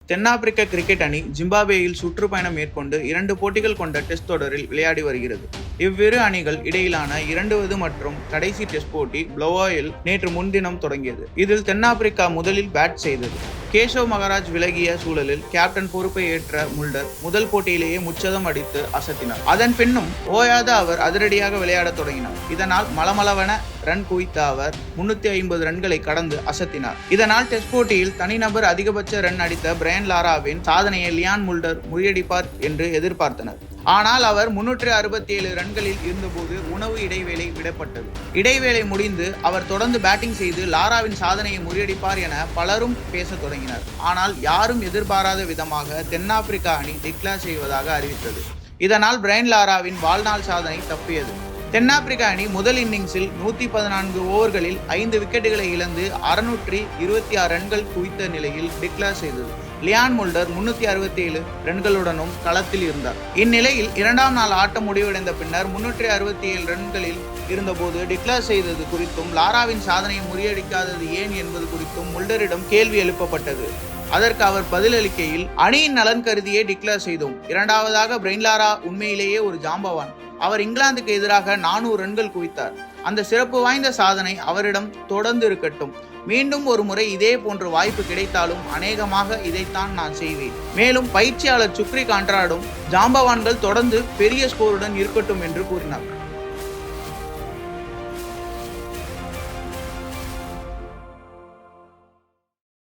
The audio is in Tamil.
தென்னாப்பிரிக்க கிரிக்கெட் அணி ஜிம்பாப்வேயில் சுற்றுப்பயணம் மேற்கொண்டு 2 போட்டிகள் கொண்ட டெஸ்ட் தொடரில் விளையாடி வருகிறது. இவ்விரு அணிகள் இடையிலான 2வது மற்றும் கடைசி டெஸ்ட் போட்டி ப்ளோவாயில் நேற்று முன்தினம் தொடங்கியது. இதில் தென்னாப்பிரிக்கா முதலில் பேட் செய்தது. கேஷவ் மகாராஜ் விலகிய சூழலில் கேப்டன் பொறுப்பை ஏற்ற முல்டர் முதல் போட்டியிலேயே முச்சதம் அடித்து அசத்தினார். அதன் பின்னும் ஓயாத அவர் அதிரடியாக விளையாட தொடங்கினார். இதனால் மளமளவென ரன் குவித்த அவர் 350 ரன்களை கடந்து அசத்தினார். இதனால் டெஸ்ட் போட்டியில் தனிநபர் அதிகபட்ச ரன் அடித்த பிரையன் லாராவின் சாதனையை லியான் முல்டர் முறியடிப்பார் என்று எதிர்பார்த்தனர். ஆனால் அவர் 367 ரன்களில் இருந்தபோது உணவு இடைவேளை விடப்பட்டது. இடைவேளை முடிந்து அவர் தொடர்ந்து பேட்டிங் செய்து லாராவின் சாதனையை முறியடிப்பார் என பலரும் பேசத் தொடங்கினர். ஆனால் யாரும் எதிர்பாராத விதமாக தென்னாப்பிரிக்கா அணி டிக்ளேர் செய்வதாக அறிவித்தது. இதனால் பிரையன் லாராவின் வாழ்நாள் சாதனை தப்பியது. தென்னாப்பிரிக்கா அணி முதல் இன்னிங்ஸில் 114 ஓவர்களில் 5 விக்கெட்டுகளை இழந்து 626 ரன்கள் குவித்த நிலையில் டிக்ளேர் செய்தது. லியான் முல்டர் 367 ரன்களுடனும் களத்தில் இருந்தார். இந்நிலையில் 2ஆம் நாள் ஆட்டம் முடிவடைந்த பின்னர் 367 ரன்களில் இருந்தபோது டிக்ளேர் செய்தது குறித்தும் லாராவின் சாதனையை முறியடிக்காதது ஏன் என்பது குறித்தும் முல்டரிடம் கேள்வி எழுப்பப்பட்டது. அதற்கு அவர் பதிலளிக்கையில், அணியின் நலன் கருதியே டிக்ளேர் செய்தோம். 2வதாக பிரையன் லாரா உண்மையிலேயே ஒரு ஜாம்பவான். அவர் இங்கிலாந்துக்கு எதிராக 400 ரன்கள் குவித்தார். அந்த சிறப்பு வாய்ந்த சாதனை அவரிடம் தொடர்ந்து இருக்கட்டும். மீண்டும் ஒரு முறை இதே போன்ற வாய்ப்பு கிடைத்தாலும் அநேகமாக இதைத்தான் நான் செய்வேன். மேலும் பயிற்சியாளர் சுக்ரி கான்ட்ராடும் ஜாம்பவான்கள் தொடர்ந்து பெரிய ஸ்கோருடன் இருக்கட்டும் என்று கூறினார்.